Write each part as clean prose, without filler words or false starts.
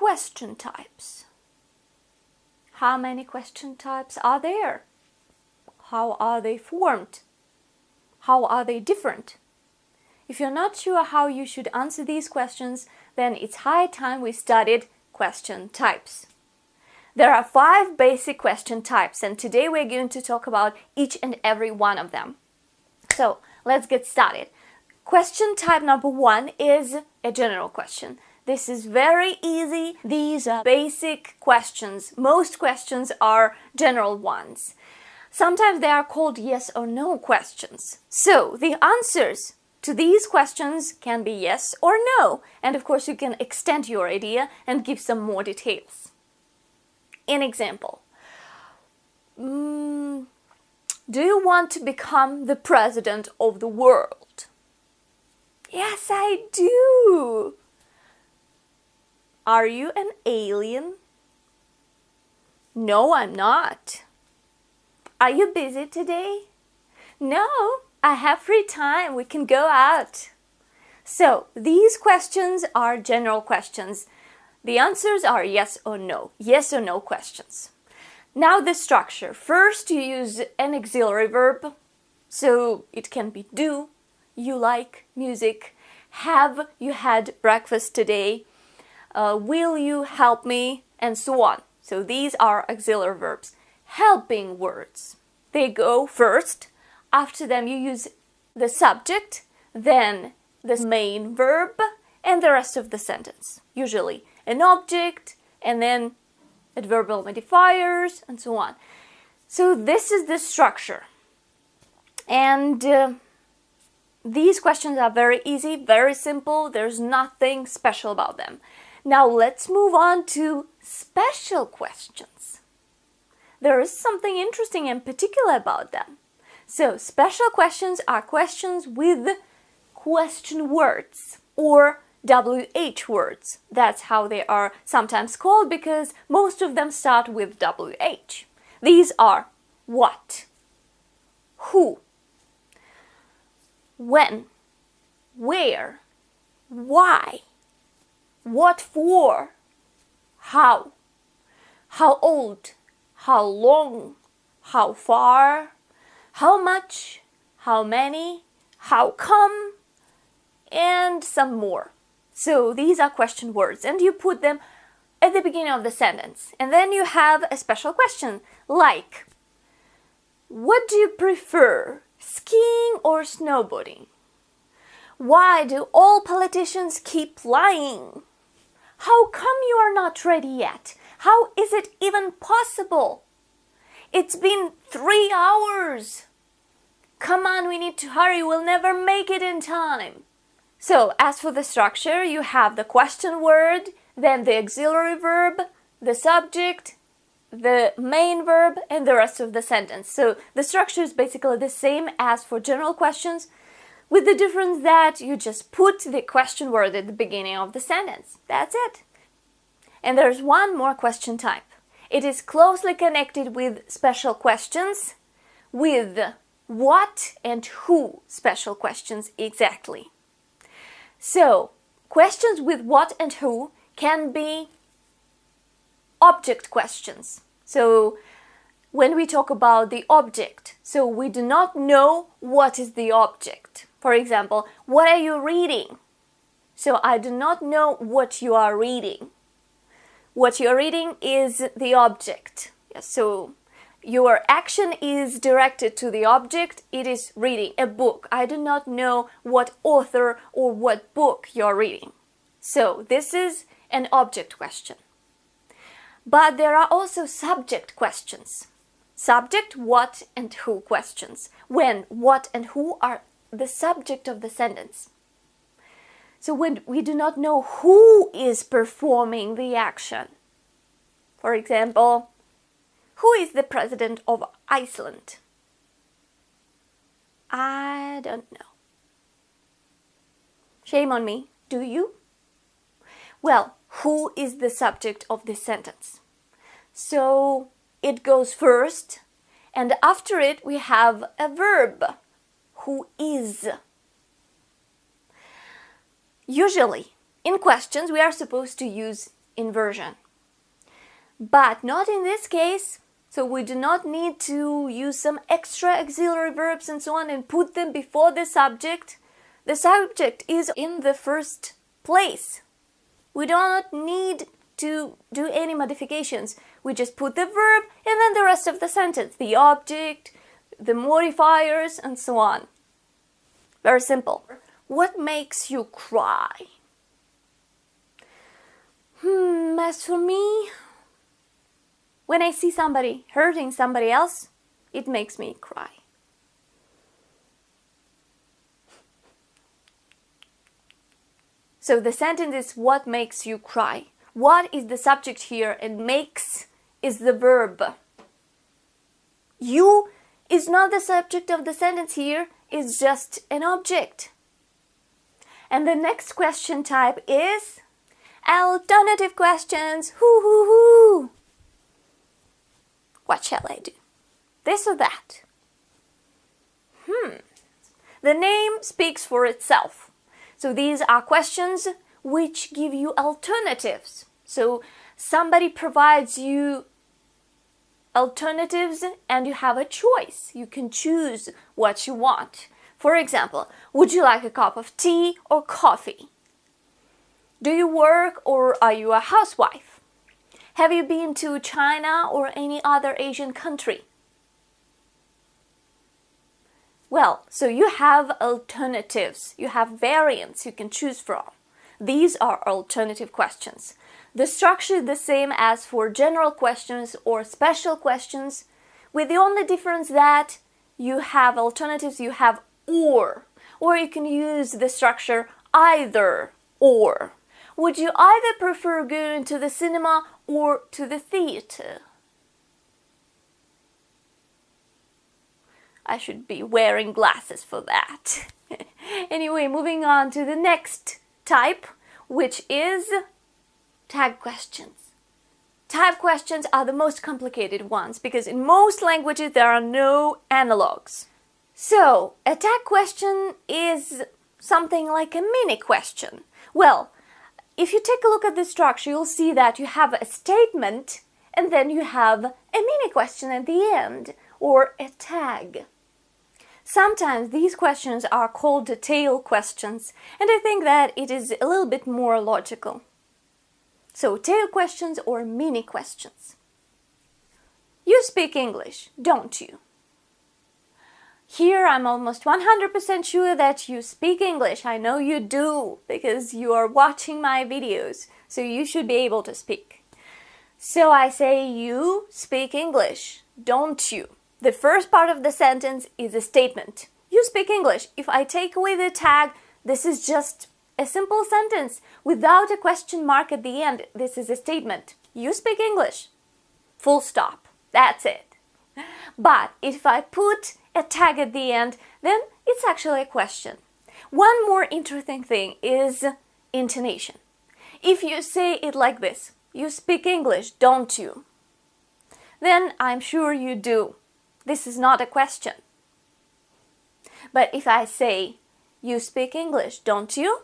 question types. How many question types are there? How are they formed? How are they different? If you're not sure how you should answer these questions, then it's high time we studied question types. There are 5 basic question types, and today we're going to talk about each and every one of them. So let's get started. Question type number 1 is a general question. This is very easy. These are basic questions. Most questions are general ones. Sometimes they are called yes or no questions. So the answers to these questions can be yes or no. And of course you can extend your idea and give some more details. An example. Do you want to become the president of the world? Yes, I do. Are you an alien? No, I'm not. Are you busy today? No, I have free time. We can go out. So, these questions are general questions. The answers are yes or no questions. Now the structure. First you use an auxiliary verb. So, it can be do, you like music, have you had breakfast today, will you help me, and so on. So, these are auxiliary verbs. Helping words. They go first. After them you use the subject, then the main verb, and the rest of the sentence. Usually an object, and then adverbial modifiers, and so on. So this is the structure. And these questions are very easy, very simple. There's nothing special about them. Now let's move on to special questions. There is something interesting and particular about them. So, special questions are questions with question words or WH words. That's how they are sometimes called because most of them start with WH. These are what, who, when, where, why, what for, how old, how long, how far, how much, how many, how come, and some more. So these are question words and you put them at the beginning of the sentence. And then you have a special question like, what do you prefer, skiing or snowboarding? Why do all politicians keep lying? How come you are not ready yet? How is it even possible? It's been 3 hours. Come on, we need to hurry. We'll never make it in time. So, as for the structure, you have the question word, then the auxiliary verb, the subject, the main verb, and the rest of the sentence. So, the structure is basically the same as for general questions, with the difference that you just put the question word at the beginning of the sentence. That's it. And there's one more question type. It is closely connected with special questions, with what and who special questions exactly. So, questions with what and who can be object questions. So, when we talk about the object, so we do not know what is the object. For example, what are you reading? So, I do not know what you are reading. What you're reading is the object. So your action is directed to the object. It is reading a book. I do not know what author or what book you're reading. So this is an object question. But there are also subject questions. Subject, what and who questions. When what and who are the subject of the sentence. So when we do not know who is performing the action. For example, who is the president of Iceland? I don't know. Shame on me, do you? Well, who is the subject of this sentence? So it goes first, and after it we have a verb, who is. Usually, in questions we are supposed to use inversion. But not in this case. So we do not need to use some extra auxiliary verbs and so on and put them before the subject. The subject is in the first place. We do not need to do any modifications. We just put the verb and then the rest of the sentence, the object, the modifiers, and so on. Very simple. What makes you cry? As for me, when I see somebody hurting somebody else, it makes me cry. So the sentence is what makes you cry. What is the subject here, and makes is the verb. You is not the subject of the sentence here, it's just an object. And the next question type is alternative questions. Hoo hoo hoo. What shall I do? This or that? The name speaks for itself. So these are questions which give you alternatives. So somebody provides you alternatives and you have a choice. You can choose what you want. For example, would you like a cup of tea or coffee? Do you work or are you a housewife? Have you been to China or any other Asian country? Well, so you have alternatives, you have variants you can choose from. These are alternative questions. The structure is the same as for general questions or special questions, with the only difference that you have alternatives, you have or you can use the structure either or. Would you either prefer going to the cinema or to the theater? I should be wearing glasses for that. Anyway, moving on to the next type, which is tag questions. Tag questions are the most complicated ones because in most languages there are no analogs. So, a tag question is something like a mini question. Well, if you take a look at the structure, you'll see that you have a statement and then you have a mini question at the end, or a tag. Sometimes these questions are called tail questions, and I think that it is a little bit more logical. So, tail questions or mini questions. You speak English, don't you? Here I'm almost 100% sure that you speak English. I know you do, because you are watching my videos, so you should be able to speak. So I say you speak English, don't you? The first part of the sentence is a statement. You speak English. If I take away the tag, this is just a simple sentence without a question mark at the end. This is a statement. You speak English. Full stop. That's it. But if I put a tag at the end, then it's actually a question. One more interesting thing is intonation. If you say it like this, you speak English, don't you? Then I'm sure you do. This is not a question. But if I say, you speak English, don't you?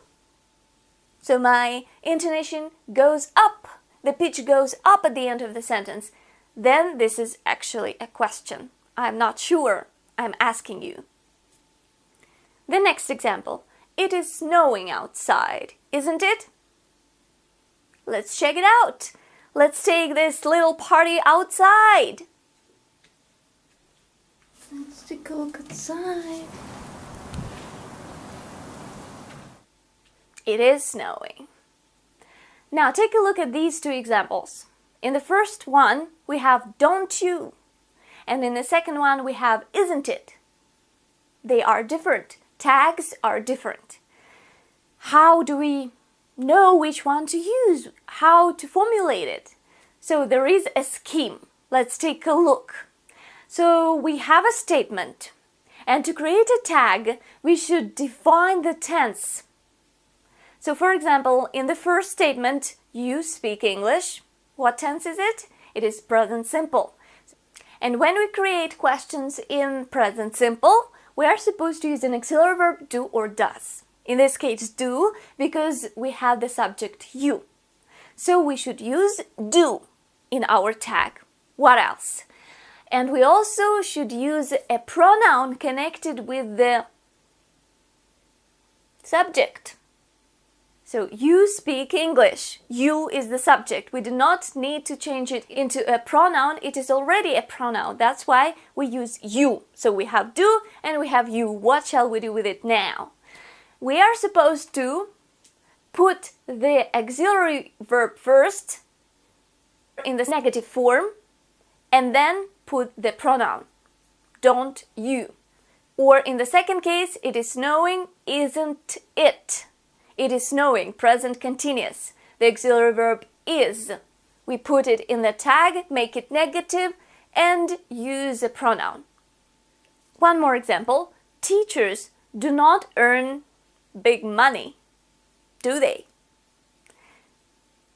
So my intonation goes up, the pitch goes up at the end of the sentence. Then this is actually a question. I'm not sure. I'm asking you. The next example. It is snowing outside, isn't it? Let's check it out. Let's take this little party outside. Let's take a look outside. It is snowing. Now take a look at these two examples. In the first one, we have don't you. And in the second one, we have isn't it. They are different. Tags are different. How do we know which one to use? How to formulate it? So there is a scheme. Let's take a look. So we have a statement. And to create a tag, we should define the tense. So for example, in the first statement, you speak English. What tense is it? It is present simple. And when we create questions in present simple, we are supposed to use an auxiliary verb do or does. In this case, do, because we have the subject you. So we should use do in our tag. What else? And we also should use a pronoun connected with the subject. So you speak English. You is the subject. We do not need to change it into a pronoun. It is already a pronoun. That's why we use you. So we have do and we have you. What shall we do with it now? We are supposed to put the auxiliary verb first in the negative form and then put the pronoun. Don't you. Or in the second case, it is snowing, isn't it? It is snowing, present continuous. The auxiliary verb is. We put it in the tag, make it negative, and use a pronoun. One more example. Teachers do not earn big money, do they?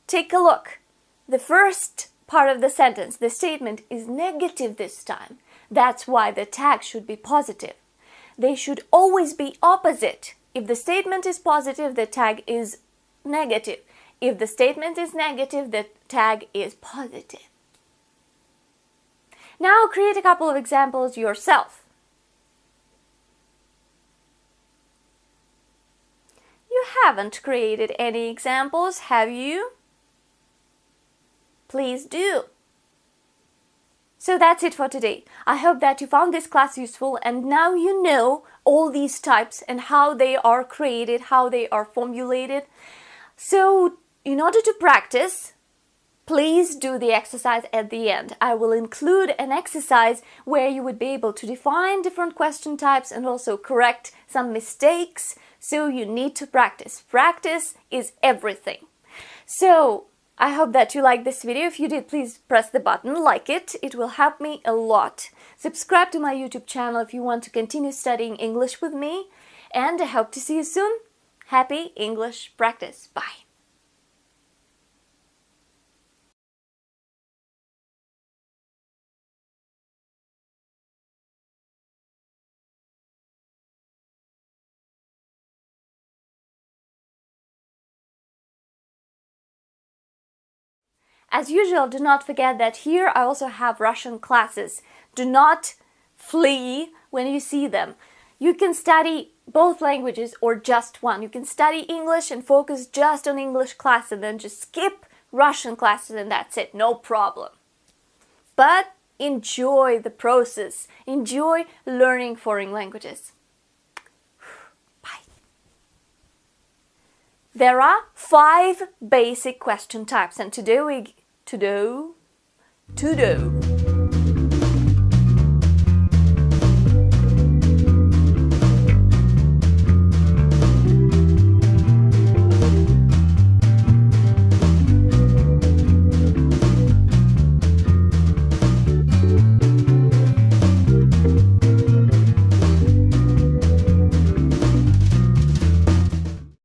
Take a look. The first part of the sentence, the statement, is negative this time. That's why the tag should be positive. They should always be opposite. If the statement is positive, the tag is negative. If the statement is negative, the tag is positive. Now create a couple of examples yourself. You haven't created any examples, have you? Please do. So that's it for today. I hope that you found this class useful and now you know all these types and how they are created, how they are formulated. So in order to practice, please do the exercise at the end. I will include an exercise where you would be able to define different question types and also correct some mistakes. So you need to practice. Practice is everything. So I hope that you liked this video. If you did, please press the button, like it. It will help me a lot. Subscribe to my YouTube channel if you want to continue studying English with me. And I hope to see you soon. Happy English practice. Bye. As usual, do not forget that here I also have Russian classes. Do not flee when you see them. You can study both languages or just one. You can study English and focus just on English class and then just skip Russian classes and that's it, no problem. But enjoy the process. Enjoy learning foreign languages. Bye. There are 5 basic question types and today we